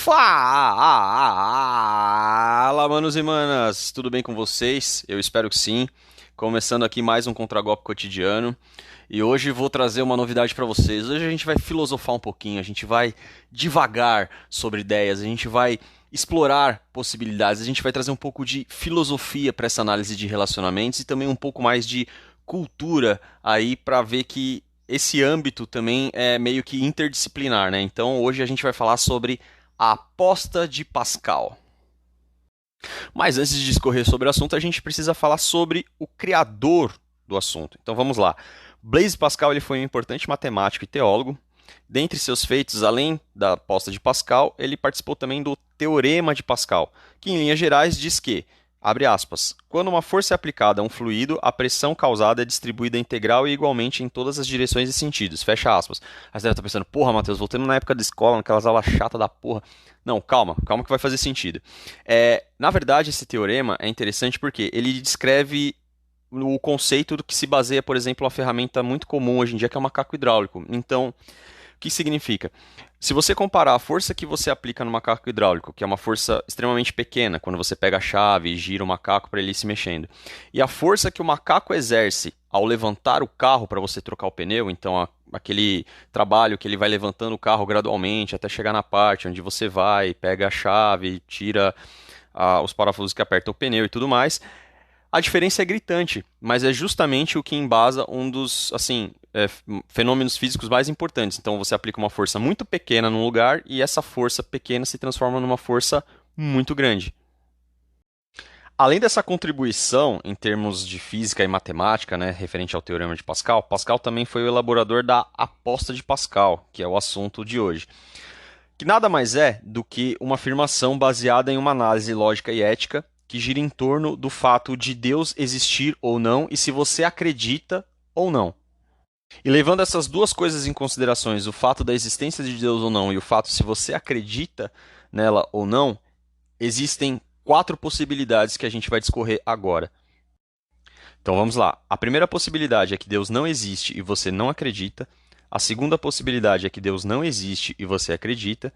Fala, manos e manas, tudo bem com vocês? Eu espero que sim. Começando aqui mais um Contragolpe Cotidiano e hoje vou trazer uma novidade para vocês. Hoje a gente vai filosofar um pouquinho, a gente vai divagar sobre ideias, a gente vai explorar possibilidades, a gente vai trazer um pouco de filosofia para essa análise de relacionamentos e também um pouco mais de cultura aí para ver que esse âmbito também é meio que interdisciplinar, né? Então hoje a gente vai falar sobre a aposta de Pascal. Mas antes de discorrer sobre o assunto, a gente precisa falar sobre o criador do assunto. Então vamos lá. Blaise Pascal ele foi um importante matemático e teólogo. Dentre seus feitos, além da aposta de Pascal, ele participou também do Teorema de Pascal, que em linhas gerais diz que, abre aspas, quando uma força é aplicada a um fluido, a pressão causada é distribuída integral e igualmente em todas as direções e sentidos, fecha aspas. Aí você deve estar pensando, porra, Matheus, voltando na época da escola, naquelas aulas chatas da porra. Não, calma que vai fazer sentido. Na verdade, esse teorema é interessante porque ele descreve o conceito do que se baseia, por exemplo, uma ferramenta muito comum hoje em dia, que é o macaco hidráulico. Então, o que significa? Se você comparar a força que você aplica no macaco hidráulico, que é uma força extremamente pequena, quando você pega a chave e gira o macaco para ele ir se mexendo, e a força que o macaco exerce ao levantar o carro para você trocar o pneu, então aquele trabalho que ele vai levantando o carro gradualmente até chegar na parte onde você vai, pega a chave, tira os parafusos que apertam o pneu e tudo mais, a diferença é gritante, mas é justamente o que embasa um dos, assim, fenômenos físicos mais importantes. Então você aplica uma força muito pequena num lugar e essa força pequena se transforma numa força muito grande. Além dessa contribuição em termos de física e matemática, né, referente ao Teorema de Pascal, Pascal também foi o elaborador da aposta de Pascal, que é o assunto de hoje. Que nada mais é do que uma afirmação baseada em uma análise lógica e ética que gira em torno do fato de Deus existir ou não e se você acredita ou não. E levando essas duas coisas em considerações, o fato da existência de Deus ou não e o fato se você acredita nela ou não, existem 4 possibilidades que a gente vai discorrer agora. Então vamos lá. A primeira possibilidade é que Deus não existe e você não acredita. A segunda possibilidade é que Deus não existe e você acredita.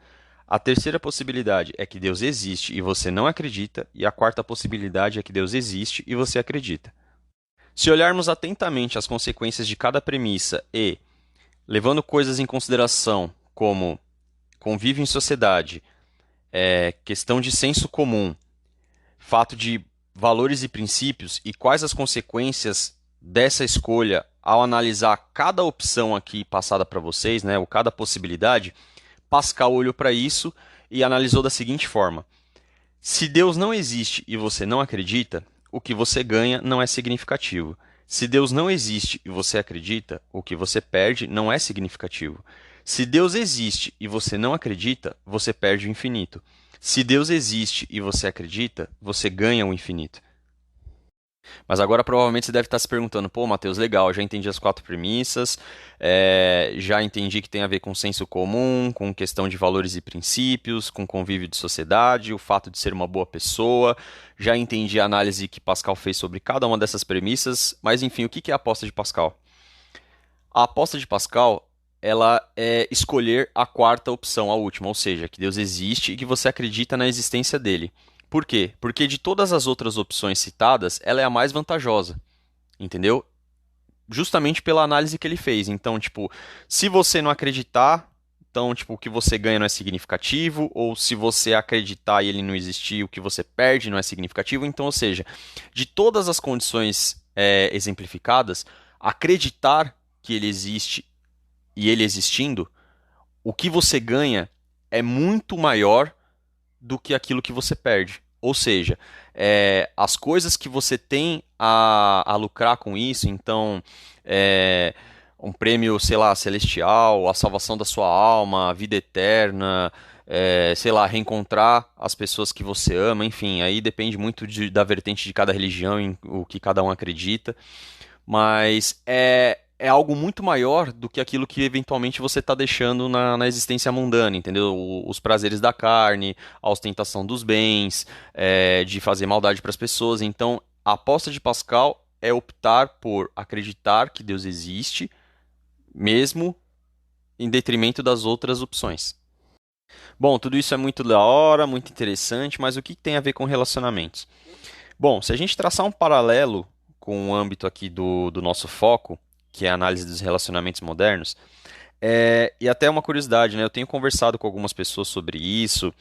A terceira possibilidade é que Deus existe e você não acredita. E a quarta possibilidade é que Deus existe e você acredita. Se olharmos atentamente as consequências de cada premissa e, levando coisas em consideração como convívio em sociedade, questão de senso comum, fato de valores e princípios e quais as consequências dessa escolha ao analisar cada opção aqui passada para vocês, né, ou cada possibilidade, Pascal olhou para isso e analisou da seguinte forma: se Deus não existe e você não acredita, o que você ganha não é significativo. Se Deus não existe e você acredita, o que você perde não é significativo. Se Deus existe e você não acredita, você perde o infinito. Se Deus existe e você acredita, você ganha o infinito. Mas agora provavelmente você deve estar se perguntando, pô, Matheus, legal, já entendi as 4 premissas, já entendi que tem a ver com senso comum, com questão de valores e princípios, com convívio de sociedade, o fato de ser uma boa pessoa, já entendi a análise que Pascal fez sobre cada uma dessas premissas, mas enfim, o que é a aposta de Pascal? A aposta de Pascal, ela é escolher a quarta opção, a última, ou seja, que Deus existe e que você acredita na existência dele. Por quê? Porque de todas as outras opções citadas, ela é a mais vantajosa, entendeu? Justamente pela análise que ele fez. Então, tipo, se você não acreditar, então, tipo, o que você ganha não é significativo, ou se você acreditar e ele não existir, o que você perde não é significativo. Então, ou seja, de todas as condições exemplificadas, acreditar que ele existe e ele existindo, o que você ganha é muito maior do que aquilo que você perde. Ou seja, as coisas que você tem a lucrar com isso, então, um prêmio, sei lá, celestial, a salvação da sua alma, a vida eterna, sei lá, reencontrar as pessoas que você ama, enfim, aí depende muito da vertente de cada religião, em o que cada um acredita, mas é algo muito maior do que aquilo que eventualmente você está deixando na existência mundana, entendeu? Os prazeres da carne, a ostentação dos bens, de fazer maldade para as pessoas. Então, a aposta de Pascal é optar por acreditar que Deus existe, mesmo em detrimento das outras opções. Bom, tudo isso é muito da hora, muito interessante, mas o que tem a ver com relacionamentos? Bom, se a gente traçar um paralelo com o âmbito aqui do nosso foco, que é a análise dos relacionamentos modernos, e até uma curiosidade, né? Eu tenho conversado com algumas pessoas sobre isso,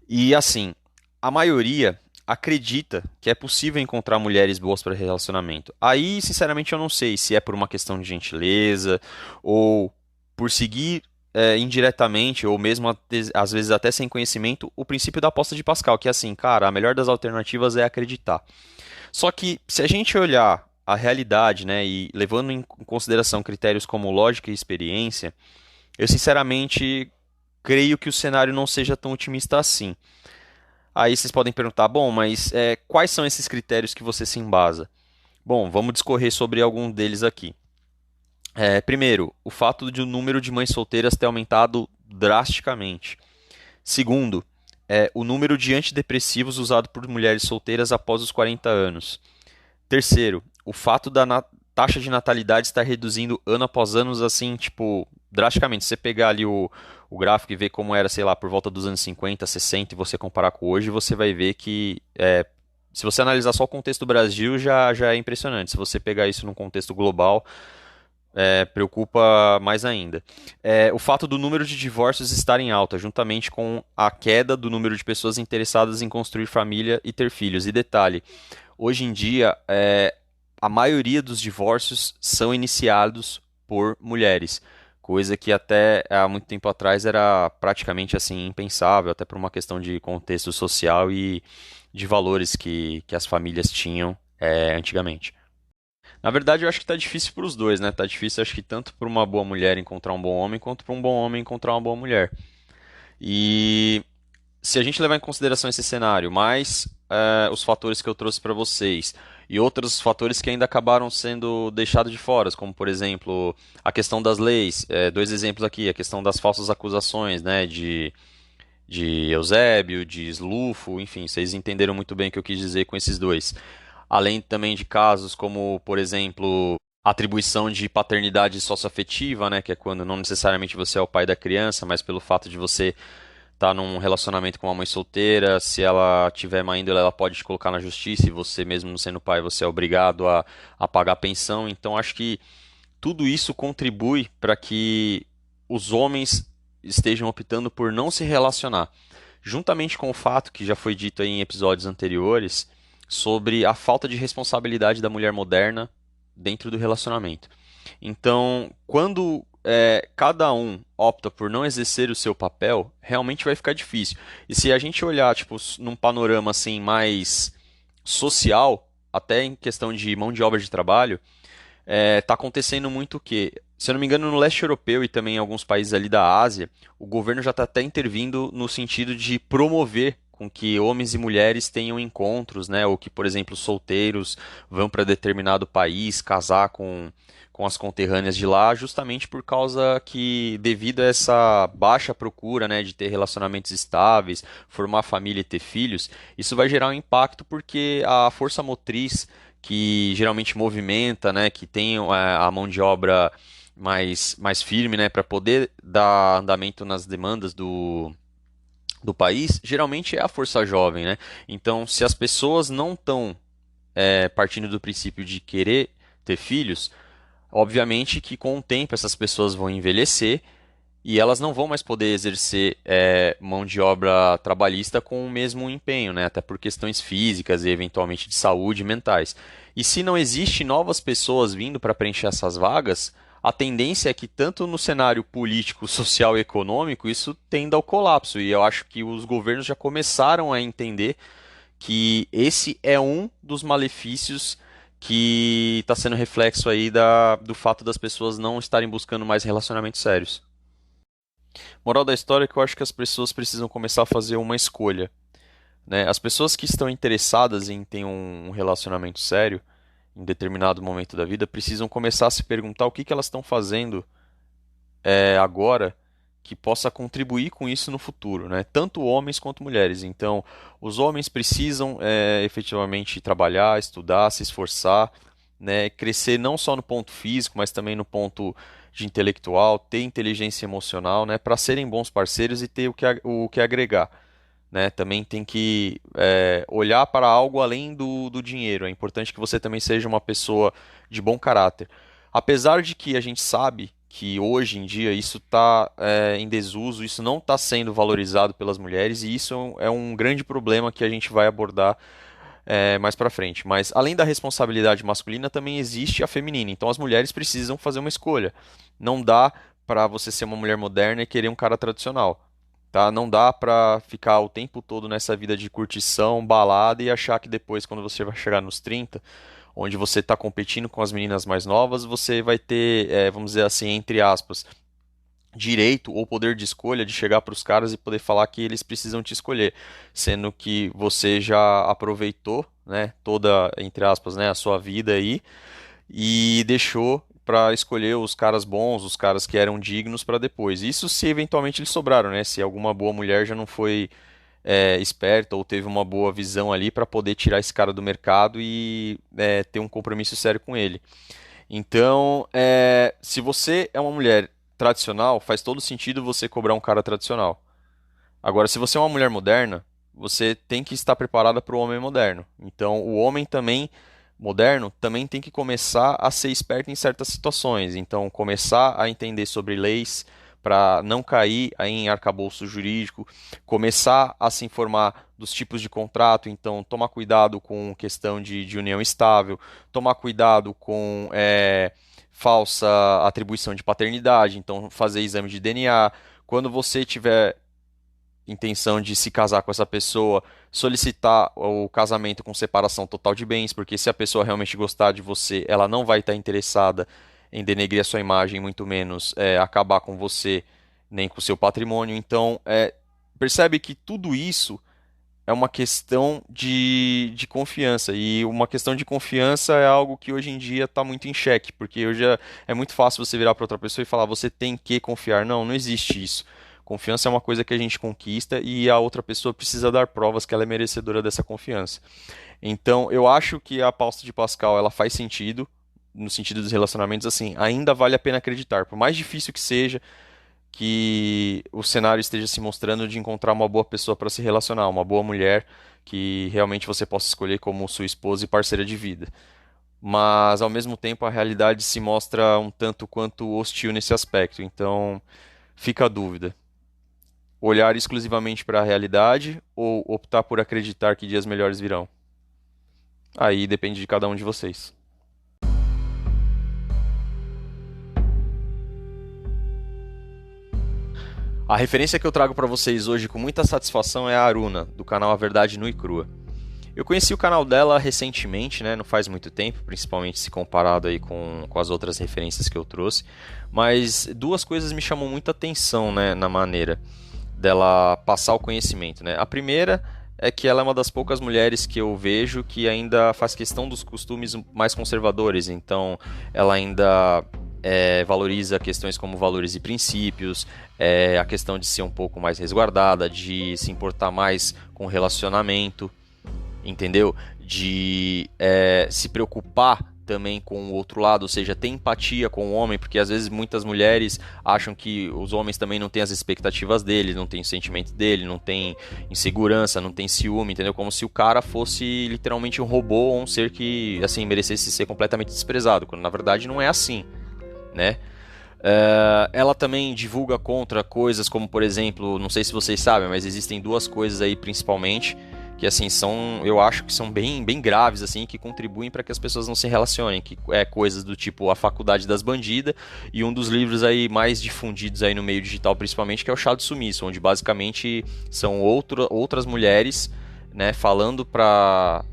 e assim, a maioria acredita que é possível encontrar mulheres boas para relacionamento. Aí, sinceramente, eu não sei se é por uma questão de gentileza ou por seguir indiretamente ou mesmo às vezes até sem conhecimento o princípio da aposta de Pascal, que é assim, cara, a melhor das alternativas é acreditar. Só que se a gente olhar a realidade, né, e levando em consideração critérios como lógica e experiência, eu sinceramente creio que o cenário não seja tão otimista assim. Aí vocês podem perguntar, bom, mas quais são esses critérios que você se embasa? Bom, vamos discorrer sobre algum deles aqui. Primeiro, o fato de o número de mães solteiras ter aumentado drasticamente. Segundo, o número de antidepressivos usado por mulheres solteiras após os 40 anos. Terceiro, o fato da taxa de natalidade estar reduzindo ano após ano, assim, tipo, drasticamente. Se você pegar ali o gráfico e ver como era, sei lá, por volta dos anos 50, 60 e você comparar com hoje, você vai ver que, se você analisar só o contexto do Brasil, já é impressionante. Se você pegar isso num contexto global, preocupa mais ainda. O fato do número de divórcios estar em alta, juntamente com a queda do número de pessoas interessadas em construir família e ter filhos. E detalhe, hoje em dia, a maioria dos divórcios são iniciados por mulheres, coisa que até há muito tempo atrás era praticamente assim impensável, até por uma questão de contexto social e de valores que as famílias tinham antigamente. Na verdade, eu acho que tá difícil para os dois, né? Tá difícil, acho que tanto para uma boa mulher encontrar um bom homem, quanto para um bom homem encontrar uma boa mulher. E se a gente levar em consideração esse cenário, mais os fatores que eu trouxe para vocês e outros fatores que ainda acabaram sendo deixados de fora, como por exemplo a questão das leis, dois exemplos aqui, a questão das falsas acusações, né, de Eusébio, de Slufo, enfim, vocês entenderam muito bem o que eu quis dizer com esses dois. Além também de casos como, por exemplo, atribuição de paternidade socioafetiva, né, que é quando não necessariamente você é o pai da criança, mas pelo fato de você estar num relacionamento com uma mãe solteira, se ela tiver má índole, ela pode te colocar na justiça e você, mesmo não sendo pai, você é obrigado a pagar pensão. Então, acho que tudo isso contribui para que os homens estejam optando por não se relacionar. Juntamente com o fato que já foi dito aí em episódios anteriores sobre a falta de responsabilidade da mulher moderna dentro do relacionamento. Então, quando cada um opta por não exercer o seu papel, realmente vai ficar difícil. E se a gente olhar, tipo, num panorama assim mais social, até em questão de mão de obra de trabalho, tá acontecendo muito o quê? Se eu não me engano, no leste europeu e também em alguns países ali da Ásia, o governo já está até intervindo no sentido de promover com que homens e mulheres tenham encontros, né? Ou que, por exemplo, solteiros vão para determinado país casar com as conterrâneas de lá, justamente por causa que, devido a essa baixa procura, né, de ter relacionamentos estáveis, formar família e ter filhos, isso vai gerar um impacto porque a força motriz que geralmente movimenta, né, que tem a mão de obra mais firme, né, para poder dar andamento nas demandas do país, geralmente é a força jovem, né? Então, se as pessoas não estão partindo do princípio de querer ter filhos, obviamente que com o tempo essas pessoas vão envelhecer e elas não vão mais poder exercer mão de obra trabalhista com o mesmo empenho, né? Até por questões físicas e eventualmente de saúde e mentais. E se não existe novas pessoas vindo para preencher essas vagas, a tendência é que tanto no cenário político, social e econômico, isso tenda ao colapso. E eu acho que os governos já começaram a entender que esse é um dos malefícios que está sendo reflexo aí do fato das pessoas não estarem buscando mais relacionamentos sérios. Moral da história é que eu acho que as pessoas precisam começar a fazer uma escolha, né? As pessoas que estão interessadas em ter um relacionamento sério em determinado momento da vida precisam começar a se perguntar o que que elas estão fazendo agora que possa contribuir com isso no futuro, né? Tanto homens quanto mulheres. Então, os homens precisam efetivamente trabalhar, estudar, se esforçar, né? Crescer não só no ponto físico, mas também no ponto de intelectual, ter inteligência emocional, né, para serem bons parceiros e ter o que agregar. Né? Também tem que olhar para algo além do dinheiro. É importante que você também seja uma pessoa de bom caráter. Apesar de que a gente sabe que hoje em dia isso está em desuso, isso não está sendo valorizado pelas mulheres, e isso é um grande problema que a gente vai abordar mais para frente. Mas além da responsabilidade masculina, também existe a feminina. Então as mulheres precisam fazer uma escolha. Não dá para você ser uma mulher moderna e querer um cara tradicional. Tá? Não dá pra ficar o tempo todo nessa vida de curtição, balada e achar que depois, quando você vai chegar nos 30, onde você está competindo com as meninas mais novas, você vai ter, vamos dizer assim, entre aspas, direito ou poder de escolha de chegar para os caras e poder falar que eles precisam te escolher, sendo que você já aproveitou, né, toda, entre aspas, né, a sua vida aí e deixou para escolher os caras bons, os caras que eram dignos para depois. Isso se eventualmente eles sobraram, né? Se alguma boa mulher já não foi esperta ou teve uma boa visão ali para poder tirar esse cara do mercado e ter um compromisso sério com ele. Então, se você é uma mulher tradicional, faz todo sentido você cobrar um cara tradicional. Agora, se você é uma mulher moderna, você tem que estar preparada para o homem moderno. Então, o homem também moderno também tem que começar a ser esperto em certas situações. Então, começar a entender sobre leis para não cair em arcabouço jurídico, começar a se informar dos tipos de contrato, então tomar cuidado com questão de união estável, tomar cuidado com falsa atribuição de paternidade, então fazer exame de DNA. Quando você tiver intenção de se casar com essa pessoa, solicitar o casamento com separação total de bens, porque se a pessoa realmente gostar de você, ela não vai estar interessada em denegrir a sua imagem, muito menos acabar com você, nem com o seu patrimônio. Então, percebe que tudo isso é uma questão de confiança, e uma questão de confiança é algo que hoje em dia está muito em xeque, porque hoje é muito fácil você virar para outra pessoa e falar, você tem que confiar. Não, não existe isso. Confiança é uma coisa que a gente conquista e a outra pessoa precisa dar provas que ela é merecedora dessa confiança. Então, eu acho que a pauta de Pascal ela faz sentido, no sentido dos relacionamentos, assim, ainda vale a pena acreditar. Por mais difícil que seja, que o cenário esteja se mostrando de encontrar uma boa pessoa para se relacionar, uma boa mulher que realmente você possa escolher como sua esposa e parceira de vida. Mas, ao mesmo tempo, a realidade se mostra um tanto quanto hostil nesse aspecto. Então, fica a dúvida. Olhar exclusivamente para a realidade ou optar por acreditar que dias melhores virão? Aí depende de cada um de vocês. A referência que eu trago para vocês hoje com muita satisfação é a Aruna, do canal A Verdade Nua e Crua. Eu conheci o canal dela recentemente, né, não faz muito tempo, principalmente se comparado aí com as outras referências que eu trouxe, mas duas coisas me chamam muita atenção, né, na maneira dela passar o conhecimento, né? A primeira é que ela é uma das poucas mulheres que eu vejo que ainda faz questão dos costumes mais conservadores, então ela ainda valoriza questões como valores e princípios, a questão de ser um pouco mais resguardada, de se importar mais com o relacionamento, entendeu? De se preocupar também com o outro lado, ou seja, ter empatia com o homem, porque às vezes muitas mulheres acham que os homens também não têm as expectativas dele, não têm os sentimentos dele, não têm insegurança, não têm ciúme, entendeu? Como se o cara fosse literalmente um robô ou um ser que, assim, merecesse ser completamente desprezado, quando na verdade não é assim, né? Ela também divulga contra coisas como, por exemplo, não sei se vocês sabem, mas existem duas coisas aí principalmente que assim eu acho que são bem, bem graves assim, que contribuem para que as pessoas não se relacionem, que coisas do tipo a Faculdade das Bandidas e um dos livros aí mais difundidos aí no meio digital principalmente, que é o Chá do Sumiço, onde basicamente são outras mulheres, né, falando para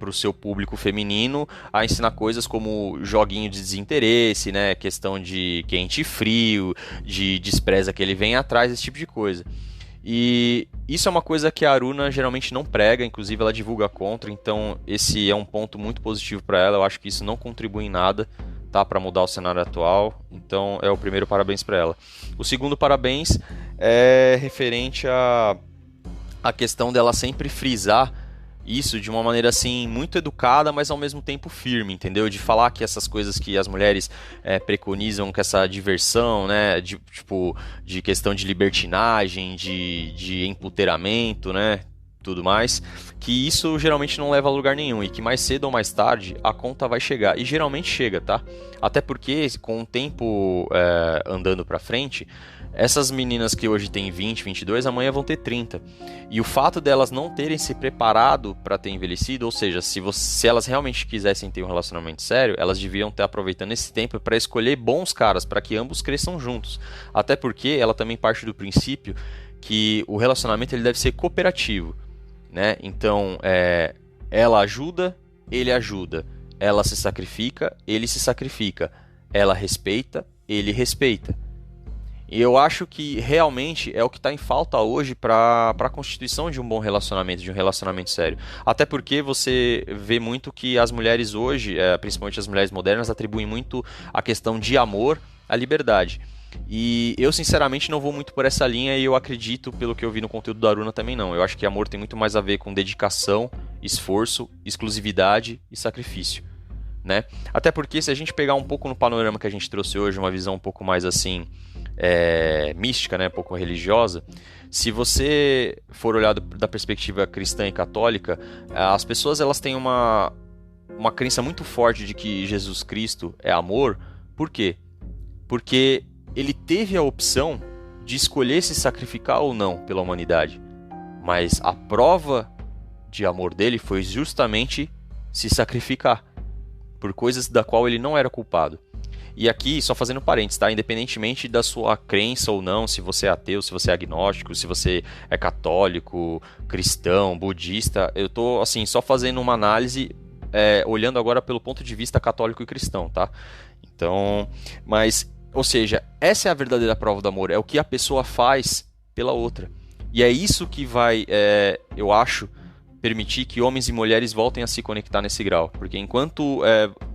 o seu público feminino a ensinar coisas como joguinho de desinteresse, né, questão de quente e frio, de despreza que ele vem atrás, esse tipo de coisa. E isso é uma coisa que a Aruna geralmente não prega, inclusive ela divulga contra, então esse é um ponto muito positivo para ela. Eu acho que isso não contribui em nada, tá, para mudar o cenário atual, então é o primeiro parabéns para ela. O segundo parabéns é referente a questão dela sempre frisar isso de uma maneira assim muito educada, mas ao mesmo tempo firme, entendeu? De falar que essas coisas que as mulheres preconizam, que essa diversão, né, de questão de libertinagem, de empoderamento, né, tudo mais, que isso geralmente não leva a lugar nenhum e que mais cedo ou mais tarde a conta vai chegar. E geralmente chega, tá? Até porque com o tempo andando pra frente, essas meninas que hoje têm 20, 22, amanhã vão ter 30. E o fato delas não terem se preparado para ter envelhecido, ou seja, se elas realmente quisessem ter um relacionamento sério, elas deviam estar aproveitando esse tempo para escolher bons caras, para que ambos cresçam juntos. Até porque ela também parte do princípio que o relacionamento ele deve ser cooperativo, né? Então, ela ajuda, ele ajuda. Ela se sacrifica, ele se sacrifica. Ela respeita, ele respeita. E eu acho que realmente é o que está em falta hoje para a constituição de um bom relacionamento, de um relacionamento sério. Até porque você vê muito que as mulheres hoje, principalmente as mulheres modernas, atribuem muito a questão de amor à liberdade. E eu sinceramente não vou muito por essa linha e eu acredito, pelo que eu vi no conteúdo da Aruna também não. Eu acho que amor tem muito mais a ver com dedicação, esforço, exclusividade e sacrifício, né? Até porque se a gente pegar um pouco no panorama que a gente trouxe hoje, uma visão um pouco mais assim mística, né, um pouco religiosa, se você for olhar da perspectiva cristã e católica, as pessoas elas têm uma crença muito forte de que Jesus Cristo é amor. Por quê? Porque ele teve a opção de escolher se sacrificar ou não pela humanidade, mas a prova de amor dele foi justamente se sacrificar por coisas da qual ele não era culpado. E aqui, só fazendo parênteses, tá? Independentemente da sua crença ou não, se você é ateu, se você é agnóstico, se você é católico, cristão, budista, eu tô assim, só fazendo uma análise olhando agora pelo ponto de vista católico e cristão, tá? Então, mas, ou seja, essa é a verdadeira prova do amor, é o que a pessoa faz pela outra. E é isso que vai, eu acho, permitir que homens e mulheres voltem a se conectar nesse grau, porque enquanto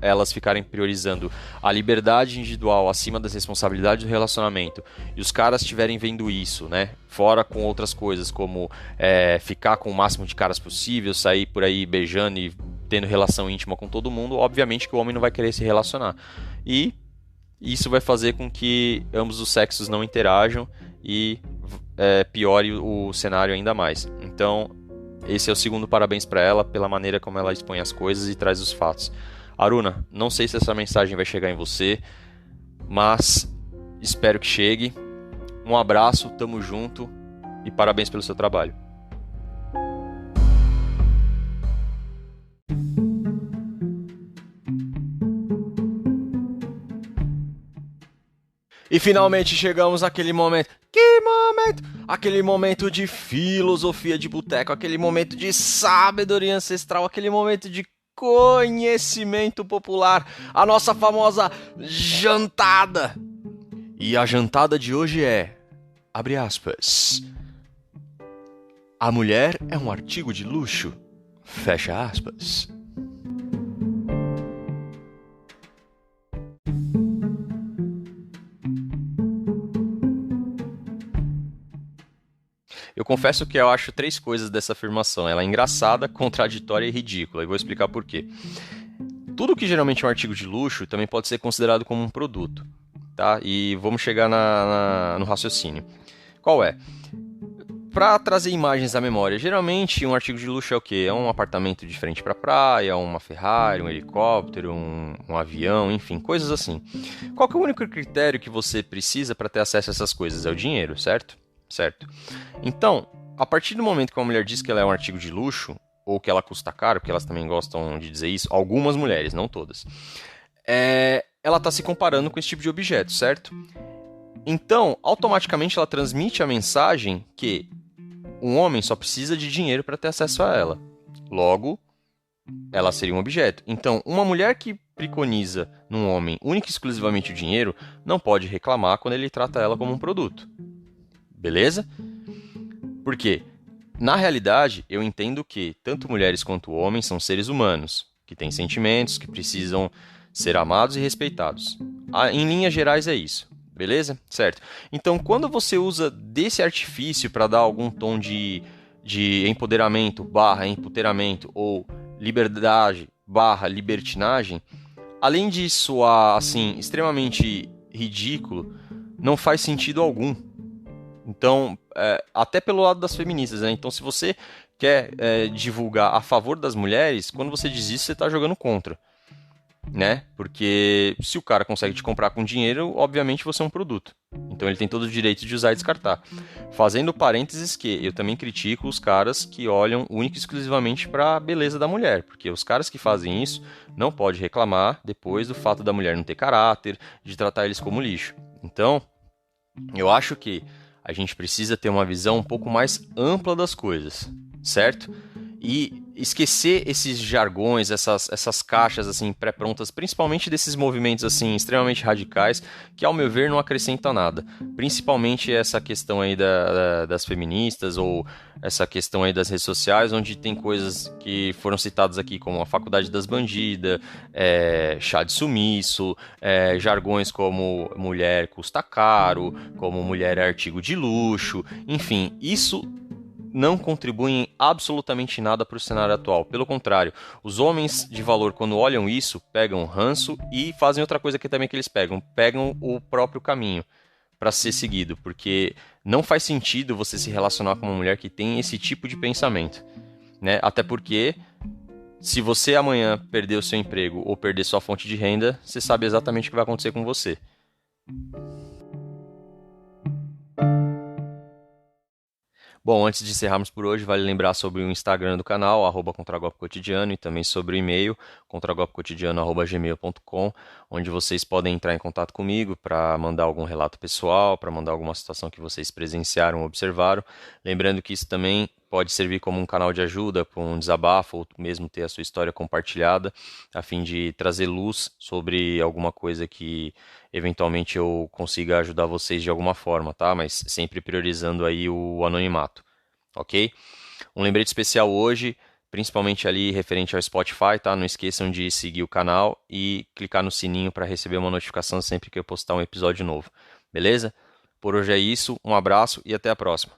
elas ficarem priorizando a liberdade individual acima das responsabilidades do relacionamento, e os caras estiverem vendo isso, né, fora com outras coisas, como ficar com o máximo de caras possível, sair por aí beijando e tendo relação íntima com todo mundo, obviamente que o homem não vai querer se relacionar, e isso vai fazer com que ambos os sexos não interajam e piore o cenário ainda mais. Então, esse é o segundo parabéns para ela pela maneira como ela expõe as coisas e traz os fatos. Aruna, não sei se essa mensagem vai chegar em você, mas espero que chegue. Um abraço, tamo junto e parabéns pelo seu trabalho. E finalmente chegamos àquele momento. Que momento? Aquele momento de filosofia de boteco, aquele momento de sabedoria ancestral, aquele momento de conhecimento popular, a nossa famosa jantada. E a jantada de hoje abre aspas, a mulher é um artigo de luxo, fecha aspas. Eu confesso que eu acho 3 coisas dessa afirmação. Ela é engraçada, contraditória e ridícula. E vou explicar por quê. Tudo que geralmente é um artigo de luxo também pode ser considerado como um produto, tá? E vamos chegar no raciocínio. Qual é? Para trazer imagens à memória, geralmente um artigo de luxo é o quê? É um apartamento de frente para a praia, uma Ferrari, um helicóptero, um avião, enfim, coisas assim. Qual que é o único critério que você precisa para ter acesso a essas coisas? É o dinheiro, certo? Certo. Então, a partir do momento que uma mulher diz que ela é um artigo de luxo, ou que ela custa caro, porque elas também gostam de dizer isso, algumas mulheres, não todas, ela está se comparando com esse tipo de objeto, certo? Então, automaticamente ela transmite a mensagem que um homem só precisa de dinheiro para ter acesso a ela. Logo, ela seria um objeto. Então, uma mulher que preconiza num homem única e exclusivamente o dinheiro, não pode reclamar quando ele trata ela como um produto. Beleza? Por quê? Na realidade, eu entendo que tanto mulheres quanto homens são seres humanos, que têm sentimentos, que precisam ser amados e respeitados. Em linhas gerais é isso. Beleza? Certo. Então, quando você usa desse artifício para dar algum tom de de empoderamento barra empoderamento ou liberdade barra libertinagem, além de soar assim, extremamente ridículo, não faz sentido algum. Então, até pelo lado das feministas, né? Então, se você quer divulgar a favor das mulheres, quando você diz isso, você está jogando contra, né? Porque se o cara consegue te comprar com dinheiro, obviamente você é um produto. Então ele tem todo o direito de usar e descartar. Fazendo parênteses que eu também critico os caras que olham única e exclusivamente para a beleza da mulher, porque os caras que fazem isso não podem reclamar depois do fato da mulher não ter caráter, de tratar eles como lixo. Então, eu acho que a gente precisa ter uma visão um pouco mais ampla das coisas, certo? E esquecer esses jargões, essas caixas assim pré-prontas, principalmente desses movimentos assim extremamente radicais, que ao meu ver não acrescentam nada. Principalmente essa questão aí das feministas ou essa questão aí das redes sociais, onde tem coisas que foram citadas aqui como a faculdade das bandidas, chá de sumiço, jargões como mulher custa caro, como mulher é artigo de luxo, enfim, isso não contribuem absolutamente nada para o cenário atual. Pelo contrário, os homens de valor, quando olham isso, pegam ranço e fazem outra coisa que também que eles pegam o próprio caminho para ser seguido, porque não faz sentido você se relacionar com uma mulher que tem esse tipo de pensamento, né? Até porque se você amanhã perder o seu emprego ou perder sua fonte de renda, você sabe exatamente o que vai acontecer com você. Bom, antes de encerrarmos por hoje, vale lembrar sobre o Instagram do canal, @contragolpecotidiano, e também sobre o e-mail, contragolpecotidiano@gmail.com, onde vocês podem entrar em contato comigo para mandar algum relato pessoal, para mandar alguma situação que vocês presenciaram ou observaram. Lembrando que isso também pode servir como um canal de ajuda, para um desabafo, ou mesmo ter a sua história compartilhada, a fim de trazer luz sobre alguma coisa que eventualmente eu consiga ajudar vocês de alguma forma, tá? Mas sempre priorizando aí o anonimato, ok? Um lembrete especial hoje, principalmente ali referente ao Spotify, tá? Não esqueçam de seguir o canal e clicar no sininho para receber uma notificação sempre que eu postar um episódio novo, beleza? Por hoje é isso, um abraço e até a próxima.